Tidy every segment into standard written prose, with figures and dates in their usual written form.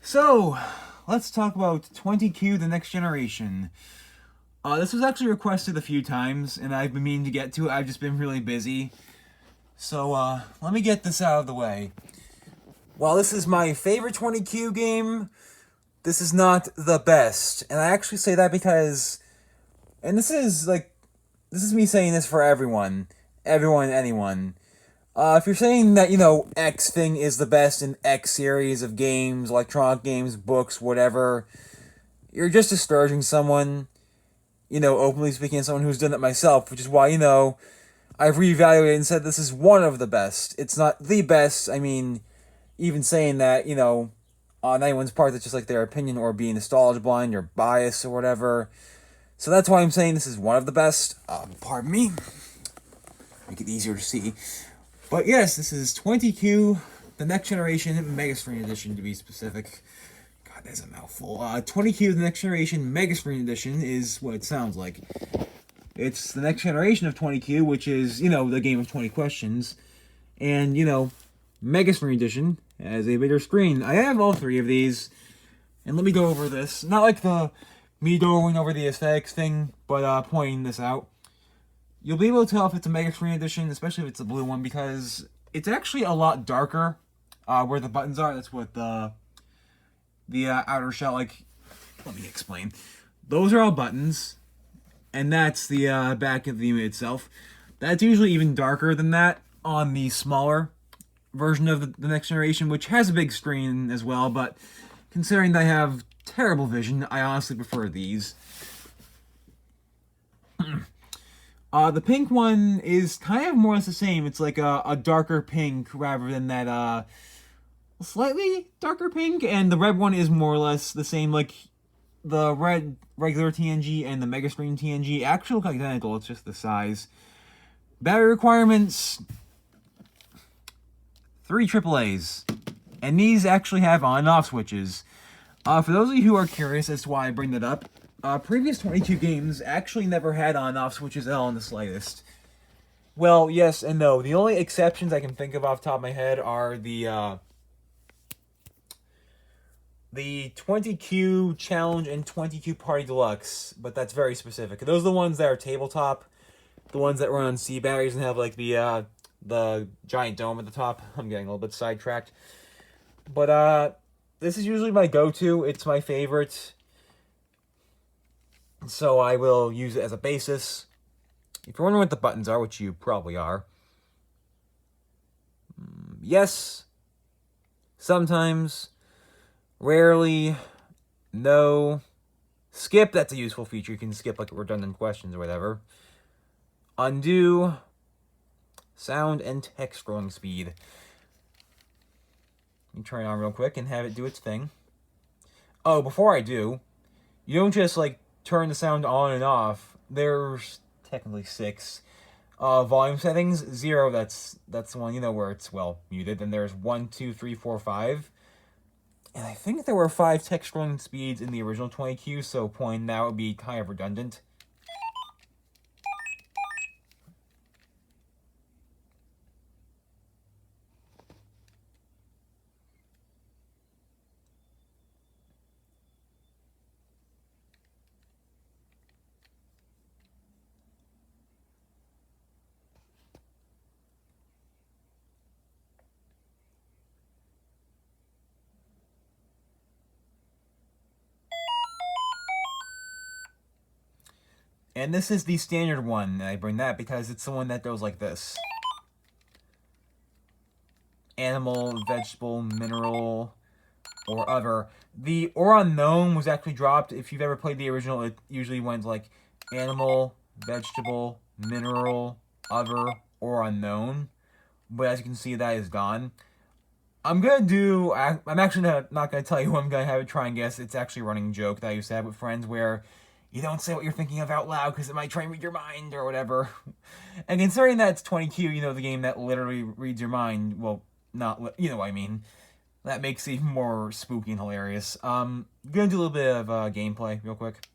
So, let's talk about 20Q, the next generation. This was actually requested a few times, and I've been meaning to get to it. I've just been really busy. So, let me get this out of the way. While this is my favorite 20Q game, this is not the best. And I actually say that because, and this is me saying this for everyone. Everyone, anyone. If you're saying that, X thing is the best in X series of games, electronic games, books, whatever, you're just discouraging someone, openly speaking as someone who's done it myself, which is why, I've reevaluated and said this is one of the best. It's not the best. I mean, even saying that, on anyone's part, that's just like their opinion or being nostalgia blind or bias or whatever. So that's why I'm saying this is one of the best. Pardon me. Make it easier to see. But yes, this is 20Q, the next generation Mega Screen Edition to be specific. God, that's a mouthful. 20Q, the next generation Mega Screen Edition is what it sounds like. It's the next generation of 20Q, which is, the game of 20 questions. And, Mega Screen Edition has a bigger screen. I have all three of these. And let me go over this. Not like me going over the aesthetics thing, but pointing this out. You'll be able to tell if it's a Mega Screen Edition, especially if it's a blue one, because it's actually a lot darker where the buttons are. That's what the outer shell, let me explain. Those are all buttons, and that's the back of the unit itself. That's usually even darker than that on the smaller version of the next generation, which has a big screen as well, but considering that I have terrible vision, I honestly prefer these. The pink one is kind of more or less the same. It's like a darker pink rather than that slightly darker pink, and the red one is more or less the same. Like the red regular TNG and the Mega Screen TNG actually look identical. It's just the size. Battery requirements: 3 AAAs, and these actually have on and off switches. For those of you who are curious as to why I bring that up, previous 20Q games actually never had on and off switches at all in the slightest. Well, yes and no. The only exceptions I can think of off the top of my head are the 20Q Challenge and 20Q Party Deluxe, but that's very specific. Those are the ones that are tabletop, the ones that run on C batteries and have like the giant dome at the top. I'm getting a little bit sidetracked. But this is usually my go-to. It's my favorite. So I will use it as a basis. If you're wondering what the buttons are, which you probably are. Yes. Sometimes. Rarely. No. Skip, that's a useful feature. You can skip like redundant questions or whatever. Undo. Sound and text scrolling speed. Let me turn it on real quick and have it do its thing. Oh, before I do, you don't just turn the sound on and off. There's technically 6 volume settings. 0, that's the one where it's muted. Then there's 1, 2, 3, 4, 5, and I think there were 5 text scrolling speeds in the original 20Q. So pointing that would be kind of redundant. And this is the standard one. I bring that because it's the one that goes like this. Animal, vegetable, mineral, or other. The or unknown was actually dropped. If you've ever played the original, it usually went like animal, vegetable, mineral, other, or unknown. But as you can see, that is gone. I'm actually not gonna tell you who I'm gonna have it try and guess. It's actually a running joke that I used to have with friends where you don't say what you're thinking of out loud because it might try and read your mind or whatever. And considering that it's 20Q, the game that literally reads your mind, well, not, you know what I mean. That makes it even more spooky and hilarious. Gonna do a little bit of gameplay real quick.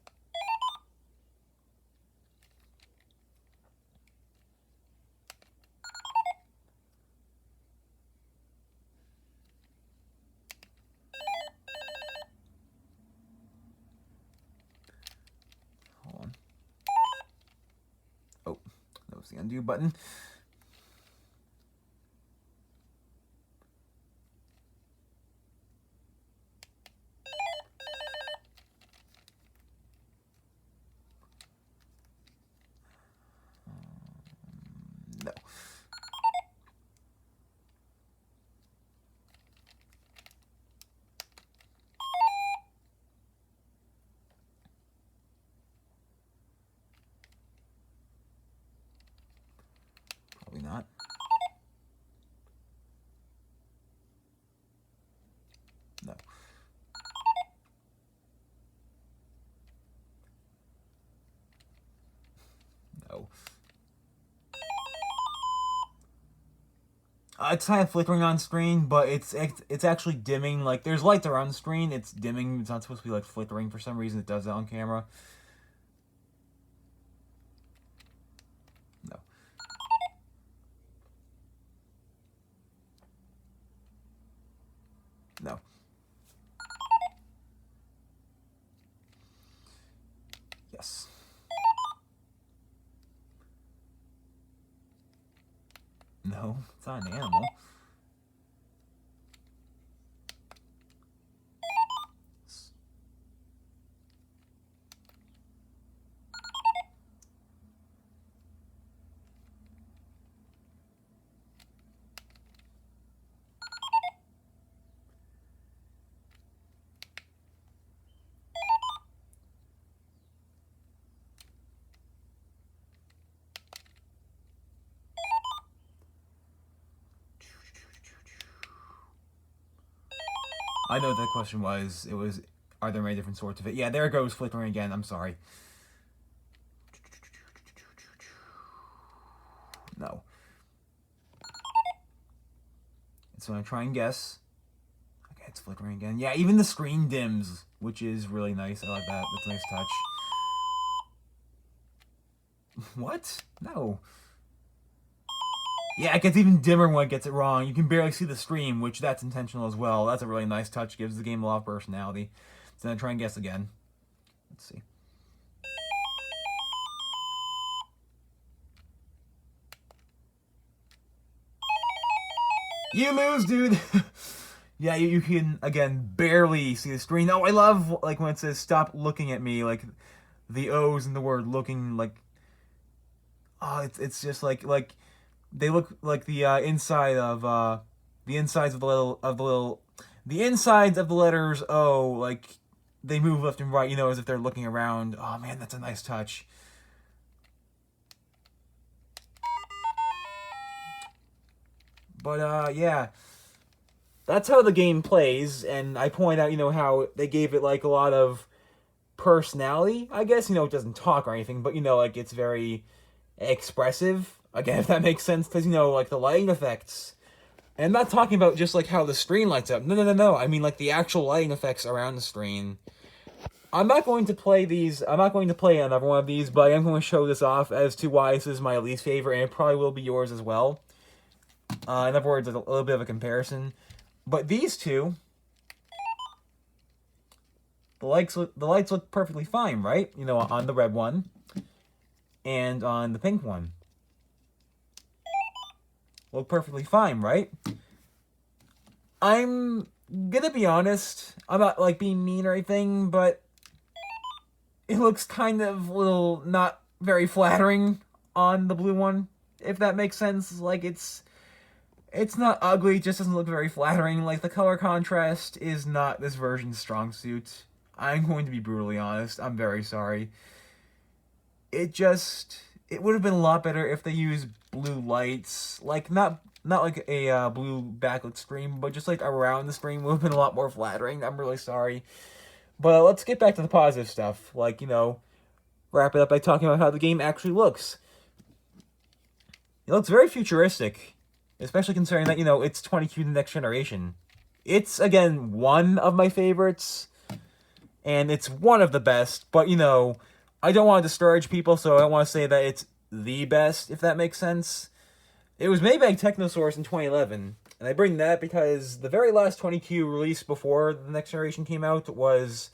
the undo button. No. Probably not. No. No. It's kind of flickering on screen, but it's actually dimming. Like, there's lights around the screen. It's dimming. It's not supposed to be, like, flickering. For some reason, it does that on camera. No. No. Yes. No, it's not an animal. I know what that question was. It was, are there many different sorts of it? Yeah, there it goes, flickering again. I'm sorry. No. So I'm going to try and guess. Okay, it's flickering again. Yeah, even the screen dims, which is really nice. I like that. That's a nice touch. What? No. Yeah, it gets even dimmer when it gets it wrong. You can barely see the screen, which that's intentional as well. That's a really nice touch. Gives the game a lot of personality. So then try and guess again. Let's see. You lose, dude! Yeah, you can, again, barely see the screen. Oh, I love, like, when it says, stop looking at me, like, the O's in the word looking, like, oh, it's just, like, they look like the inside of, the insides of the insides of the letters O, like, they move left and right, you know, as if they're looking around. Oh, man, that's a nice touch. But, yeah. That's how the game plays, and I point out, you know, how they gave it, like, a lot of personality, I guess. You know, it doesn't talk or anything, but, you know, like, it's very expressive. Again, if that makes sense, because, you know, like, the lighting effects. And I'm not talking about just, like, how the screen lights up. No. I mean, like, the actual lighting effects around the screen. I'm not going to play these. I'm not going to play another one of these, but I am going to show this off as to why this is my least favorite, and it probably will be yours as well. In other words, a little bit of a comparison. But these two, the lights look perfectly fine, right? You know, on the red one and on the pink one. Look perfectly fine, right? I'm gonna be honest. I'm not, like, being mean or anything, but it looks kind of little not very flattering on the blue one, if that makes sense. Like, it's not ugly, it just doesn't look very flattering. Like, the color contrast is not this version's strong suit. I'm going to be brutally honest. I'm very sorry. It would have been a lot better if they used blue lights. Like, not like a blue backlit screen, but just, like, around the screen would have been a lot more flattering. I'm really sorry. But let's get back to the positive stuff. Like, you know, wrap it up by talking about how the game actually looks. It looks very futuristic. Especially considering that, you know, it's 20Q the next generation. It's, again, one of my favorites. And it's one of the best. But, you know, I don't want to discourage people, so I don't want to say that it's the best, if that makes sense. It was made by Technosource in 2011. And I bring that because the very last 20Q release before the next generation came out was,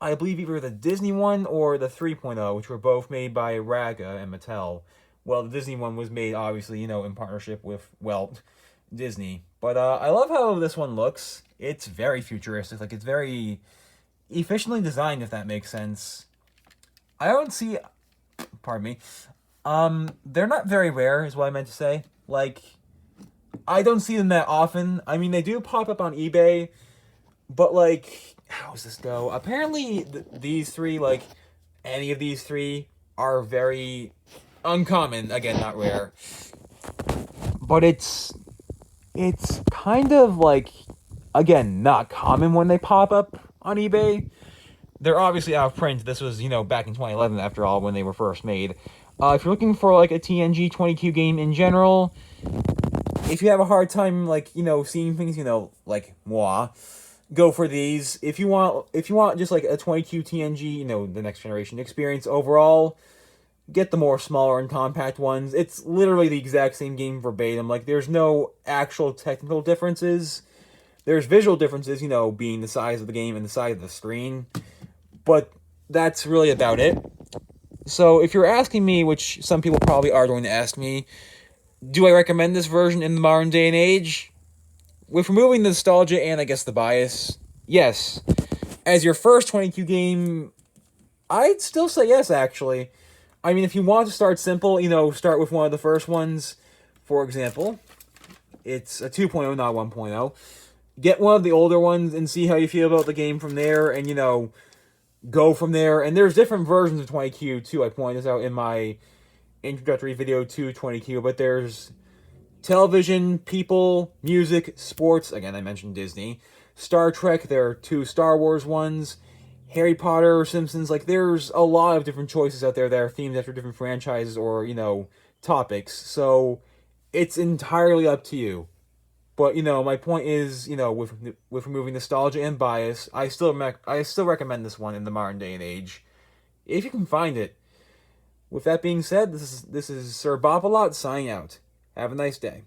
I believe, either the Disney one or the 3.0, which were both made by Raga and Mattel. Well, the Disney one was made, obviously, in partnership with, well, Disney. But I love how this one looks. It's very futuristic. Like, it's very efficiently designed, if that makes sense. I don't see... Pardon me. They're not very rare, is what I meant to say. Like, I don't see them that often. I mean, they do pop up on eBay, but, like, how does this go? Apparently, these three, like, any of these three are very uncommon. Again, not rare. But it's kind of, like, again, not common when they pop up on eBay. They're obviously out of print. This was, back in 2011, after all, when they were first made. If you're looking for, like, a TNG 20Q game in general, if you have a hard time, like, seeing things, like, moi, go for these. If you want just, like, a 20Q TNG, the next generation experience overall, get the more smaller and compact ones. It's literally the exact same game verbatim. Like, there's no actual technical differences. There's visual differences, being the size of the game and the size of the screen. But that's really about it. So if you're asking me, which some people probably are going to ask me, do I recommend this version in the modern day and age? With removing the nostalgia and, I guess, the bias, yes. As your first 20Q game, I'd still say yes, actually. I mean, if you want to start simple, start with one of the first ones. For example, it's a 2.0, not 1.0. Get one of the older ones and see how you feel about the game from there, and, go from there. And there's different versions of 20Q, too. I pointed this out in my introductory video to 20Q, but there's television, people, music, sports. Again, I mentioned Disney. Star Trek, there are 2 Star Wars ones. Harry Potter, Simpsons. Like, there's a lot of different choices out there that are themed after different franchises or, topics. So, it's entirely up to you. But, my point is, with removing nostalgia and bias, I still recommend this one in the modern day and age, if you can find it. With that being said, this is Sir Bop-A-Lot signing out. Have a nice day.